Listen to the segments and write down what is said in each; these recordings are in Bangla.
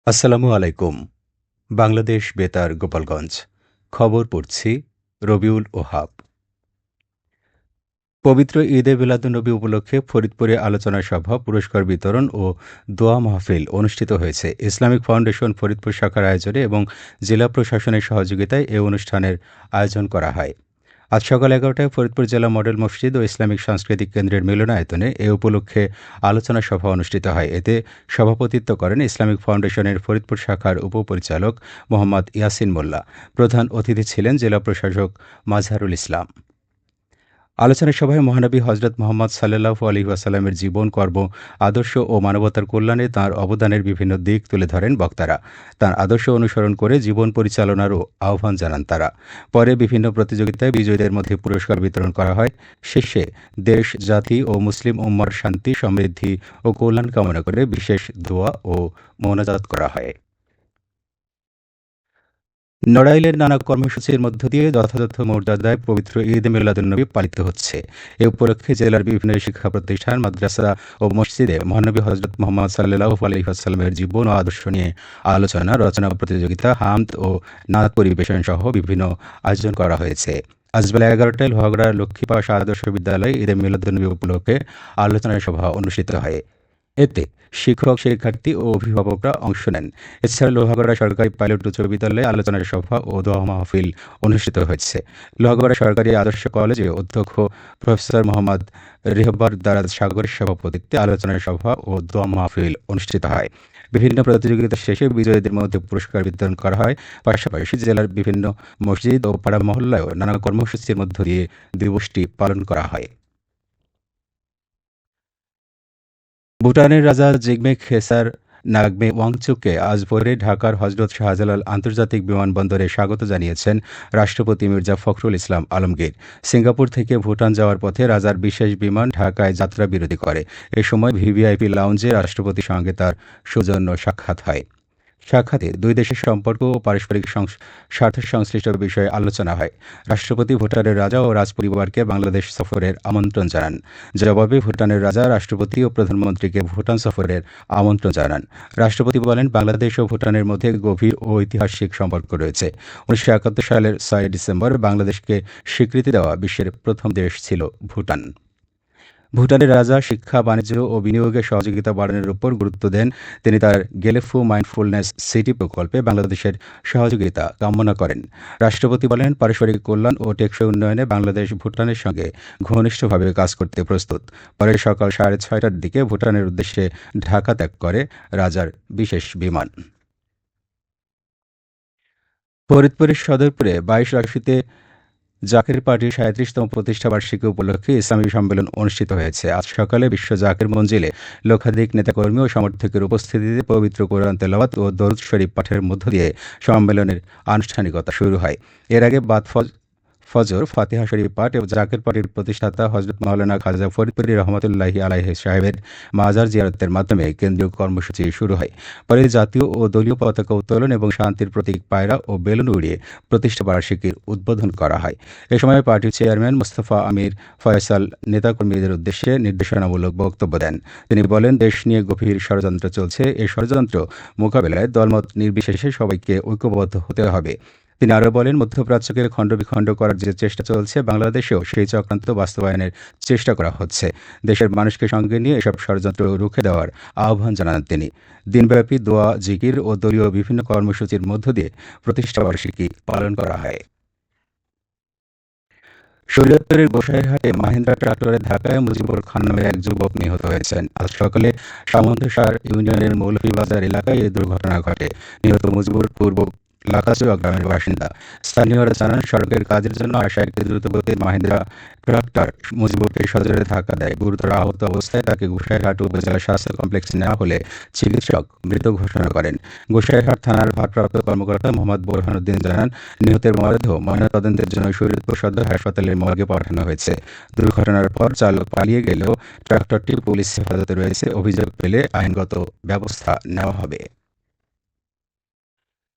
আসসালামু আলাইকুম। বাংলাদেশ বেতার গোপালগঞ্জ। খবর পড়ছি রবিউল ওহাব। পবিত্র ঈদে মিলাদুন্নবী উপলক্ষে ফরিদপুরে আলোচনা সভা, পুরস্কার বিতরণ ও দোয়া মাহফিল অনুষ্ঠিত হয়েছে। ইসলামিক ফাউন্ডেশন ফরিদপুর শাখার আয়োজনে এবং জেলা প্রশাসনের সহযোগিতায় এ অনুষ্ঠানের আয়োজন করা হয়। আজ সকাল ১১টায় ফরিদপুর জেলা মডেল মসজিদ ও ইসলামিক সাংস্কৃতিক কেন্দ্রের মিলনায়তনে এ উপলক্ষে আলোচনা সভা অনুষ্ঠিত হয়। এতে সভাপতিত্ব করেন ইসলামিক ফাউন্ডেশনের ফরিদপুর শাখার উপপরিচালক মোহাম্মদ ইয়াসিন মোল্লা। প্রধান অতিথি ছিলেন জেলা প্রশাসক মাজহারুল ইসলাম। আলোচনা সভায় মহানবী হজরত মোহাম্মদ সাল্লাল্লাহু আলাইহি ওয়াসাল্লামের জীবন, কর্ম, আদর্শ ও মানবতার কল্যাণে তাঁর অবদানের বিভিন্ন দিক তুলে ধরেন বক্তারা। তাঁর আদর্শ অনুসরণ করে জীবন পরিচালনারও আহ্বান জানান তারা। পরে বিভিন্ন প্রতিযোগিতায় বিজয়ীদের মধ্যে পুরস্কার বিতরণ করা হয়। শেষে দেশ, জাতি ও মুসলিম উম্মার শান্তি, সমৃদ্ধি ও কল্যাণ কামনা করে বিশেষ দোয়া ও মোনাজাত করা হয়। নড়াইলের নানা কর্মসূচির মধ্য দিয়ে যথাযথ মর্যাদায় পবিত্র ঈদ মিলাদুন্নবী পালিত হচ্ছে। এ উপলক্ষে জেলার বিভিন্ন শিক্ষা প্রতিষ্ঠান, মাদ্রাসা ও মসজিদে মহানবী হজরত মোহাম্মদ সাল্লাল্লাহু আলাইহি ওয়াসাল্লামের জীবন ও আদর্শ নিয়ে আলোচনা, রচনা প্রতিযোগিতা, হামদ ও নাত পরিবেশন সহ বিভিন্ন আয়োজন করা হয়েছে। আজ বেলা ১১টায় লোহাগড়া লক্ষ্মীপাশা আদর্শ বিদ্যালয়ে ঈদে মিলাদুন্নবী উপলক্ষে আলোচনা সভা অনুষ্ঠিত হয়। এতে শিক্ষক, শিক্ষার্থী ও অভিভাবকরা অংশ নেন। এছাড়া লোহাগড়া সরকারি পাইলট উচ্চ বিদ্যালয়ে আলোচনা সভা ও দোয়া মাহফিল অনুষ্ঠিত হয়েছে। লোহাগড়া সরকারি আদর্শ কলেজে অধ্যক্ষ প্রফেসর মোহাম্মদ রেহবার দারাজ সাগরের সভাপতিত্বে আলোচনা সভা ও দোয়া মাহফিল অনুষ্ঠিত হয়। বিভিন্ন প্রতিযোগিতা শেষে বিজয়ীদের মধ্যে পুরস্কার বিতরণ করা হয়। পাশাপাশি জেলার বিভিন্ন মসজিদ ও পাড়া মহল্লায়ও নানা কর্মসূচির মধ্য দিয়ে দিবসটি পালন করা হয়। ভুটানের রাজা জিগমে খেসার নাগমে ওয়াংচুককে আজ ভোরে ঢাকার হজরত শাহজালাল আন্তর্জাতিক বিমানবন্দরে স্বাগত জানিয়েছেন রাষ্ট্রপতি মির্জা ফখরুল ইসলাম আলমগীর। সিঙ্গাপুর থেকে ভুটান যাওয়ার পথে রাজার বিশেষ বিমান ঢাকায় যাত্রা বিরতি করে। এ সময় ভিভিআইপি লাউঞ্জে রাষ্ট্রপতির সঙ্গে তার সৌজন্য সাক্ষাৎ হয়। সাক্ষাতে দুই দেশের সম্পর্ক ও পারস্পরিক স্বার্থ সংশ্লিষ্ট বিষয়ে আলোচনা হয়। রাষ্ট্রপতি ভুটানের রাজা ও রাজপরিবারকে বাংলাদেশ সফরের আমন্ত্রণ জানান। জবাবে ভুটানের রাজা রাষ্ট্রপতি ও প্রধানমন্ত্রীকে ভুটান সফরের আমন্ত্রণ জানান। রাষ্ট্রপতি বলেন, বাংলাদেশ ও ভুটানের মধ্যে গভীর ও ঐতিহাসিক সম্পর্ক রয়েছে। ১৯৭১ সালের ৬ ডিসেম্বর বাংলাদেশকে স্বীকৃতি দেওয়া বিশ্বের প্রথম দেশ ছিল ভুটান। ভুটানের রাজা শিক্ষা, বাণিজ্য ও বিনিয়োগে সহযোগিতা বাড়ানোর উপর গুরুত্ব দেন। তিনি তার গেলেফু মাইন্ডফুলনেস সিটি প্রকল্পে বাংলাদেশের সহযোগিতা কামনা করেন। রাষ্ট্রপতি বলেন, পারস্পরিক কল্যাণ ও টেকসই উন্নয়নে বাংলাদেশ ভুটানের সঙ্গে ঘনিষ্ঠভাবে কাজ করতে প্রস্তুত। পরে সকাল ৬:৩০টার দিকে ভুটানের উদ্দেশ্যে ঢাকা ত্যাগ করে রাজার বিশেষ বিমান। ফরিদপুরের সদরপুরে ২২ রাশিতে জাকের পার্টির ৩৭তম প্রতিষ্ঠাবার্ষিকী উপলক্ষে ইসলামী সম্মেলন অনুষ্ঠিত হয়েছে। আজ সকালে বিশ্ব জাকের মঞ্জিলে লক্ষাধিক নেতাকর্মী ও সমর্থকের উপস্থিতিতে পবিত্র কোরআন তেলাওয়াত ও দরুদ শরীফ পাঠের মধ্য দিয়ে সম্মেলনের আনুষ্ঠানিকতা শুরু হয়। এর আগে ফজর, ফাতিহা শরীফ পাঠ এবং জাকের পার্টির প্রতিষ্ঠাতা হজরত মাওলানা খাজা ফরিদপুরি রহমতুল্লাহি আলাইহি সাহেবের মাজার জিয়ারতের মাধ্যমে কেন্দ্রীয় কর্মসূচি শুরু হয়। পরে জাতীয় ও দলীয় পতাকা উত্তোলন এবং শান্তির প্রতীক পায়রা ও বেলুন উড়িয়ে প্রতিষ্ঠাবার্ষিকীর উদ্বোধন করা হয়। এ সময় পার্টির চেয়ারম্যান মোস্তফা আমির ফয়সাল নেতাকর্মীদের উদ্দেশ্যে নির্দেশনামূলক বক্তব্য দেন। তিনি বলেন, দেশ নিয়ে গভীর ষড়যন্ত্র চলছে। এই ষড়যন্ত্র মোকাবেলায় দলমত নির্বিশেষে সবাইকে ঐক্যবদ্ধ হতে হবে। তিনি আরও বলেন, মধ্যপ্রাচ্যকে খণ্ডবিখণ্ড করার যে চেষ্টা চলছে, বাংলাদেশেও সেই চক্রান্ত বাস্তবায়নের চেষ্টা করা হচ্ছে। দেশের মানুষকে সঙ্গে নিয়ে এসব ষড়যন্ত্র রুখে দেওয়ার আহ্বান জানান তিনি। দিনব্যাপী দোয়া, জিকির ও দলীয় বিভিন্ন কর্মসূচির মধ্য দিয়ে প্রতিষ্ঠাবার্ষিকী পালন করা হয়। শরীয়তপুরের গোসাইরহাটে মাহিন্দ্রা ট্রাক্টরের ধাক্কায় মুজিবুর খান নামের এক যুবক নিহত হয়েছেন। আজ সকালে সামন্তসার ইউনিয়নের মৌলভীবাজার এলাকায় এই দুর্ঘটনা ঘটে। নিহত মুজিবুর পূর্ব লাকাচুয়া গ্রামের বাসিন্দা। স্থানীয়রা জানান, সড়কের কাজের জন্য আসা একটি দ্রুতগতির মাহিন্দ্রা ট্রাক্টর মুজিবুরকে সজোরে ধাক্কা দেয়। গুরুতর আহত অবস্থায় তাকে গোসাইরহাট উপজেলা স্বাস্থ্য কমপ্লেক্সে নেওয়া হলে চিকিৎসক মৃত ঘোষণা করেন। গোসাইরহাট থানার ভারপ্রাপ্ত কর্মকর্তা মোহাম্মদ বোরহানুদ্দিন জানান, নিহতের মরদেহ ময়নাতদন্তের জন্য শরীয়তপুর সদর হাসপাতালের মর্গে পাঠানো হয়েছে। দুর্ঘটনার পর চালক পালিয়ে গেলেও ট্রাক্টরটি পুলিশ হেফাজতে রয়েছে। অভিযোগ পেলে আইনগত ব্যবস্থা নেওয়া হবে।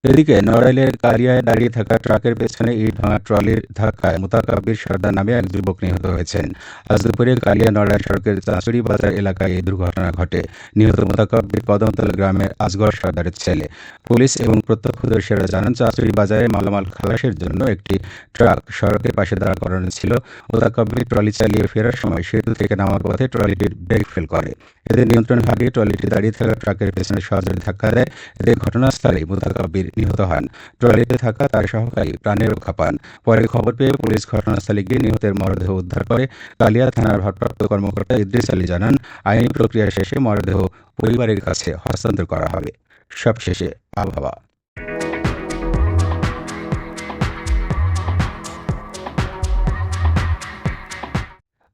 এদিকে নড়াইলের কালিয়ায় দাঁড়িয়ে থাকা ট্রাকের পেছনে ইট ভাঙা ট্রলির ধাক্কায় মোতাকাব্বির সর্দার নামে এক যুবক নিহত হয়েছেন। আজ দুপুরে কালিয়া নড়াইল সড়কের চাঁচুড়ি বাজার এলাকায় এই দুর্ঘটনা ঘটে। নিহত মোতাকাব্বির কদমতলা গ্রামের আজগর সর্দারের ছেলে। পুলিশ এবং প্রত্যক্ষদর্শীরা জানান, চাঁচুড়ি বাজারে মালামাল খালাসের জন্য একটি ট্রাক সড়কের পাশে দাঁড় করানো ছিল। মোতাকাব্বির ট্রলি চালিয়ে ফেরার সময় সেতু থেকে নামার পথে ট্রলিটির ব্রেক ফেল করে। এতে নিয়ন্ত্রণ হারিয়ে ট্রলিটি দাঁড়িয়ে থাকা ট্রাকের পেছনে সজোরে ধাক্কা দেয়। এতে ঘটনাস্থলেই মোতাকাব্বির নিহত হন। ট্রলিতে থাকা তার সহকারী প্রাণে রক্ষা পান। পরে খবর পেয়ে পুলিশ ঘটনাস্থলে গিয়ে নিহতের মরদেহ উদ্ধার করে। কালিয়া থানার ভারপ্রাপ্ত কর্মকর্তা ইদ্রিস আলী জানান, আইনি প্রক্রিয়া শেষে মরদেহ পরিবারের কাছে হস্তান্তর করা হবে। সবশেষে আবহাওয়া।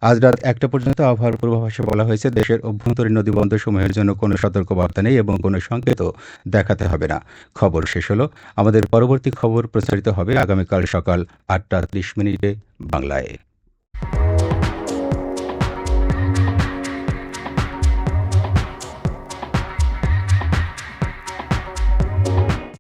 আজ রাত ১টা পর্যন্ত আবহাওয়ার পূর্বাভাসে বলা হয়েছে, দেশের অভ্যন্তরীণ নদীবন্দরসমূহের জন্য কোনো সতর্কবার্তা নেই এবং কোনো সংকেতও দেখাতে হবে না। খবর শেষ হলো। আমাদের পরবর্তী খবর প্রচারিত হবে আগামীকাল সকাল ৮টা ৩০ মিনিটে বাংলায়।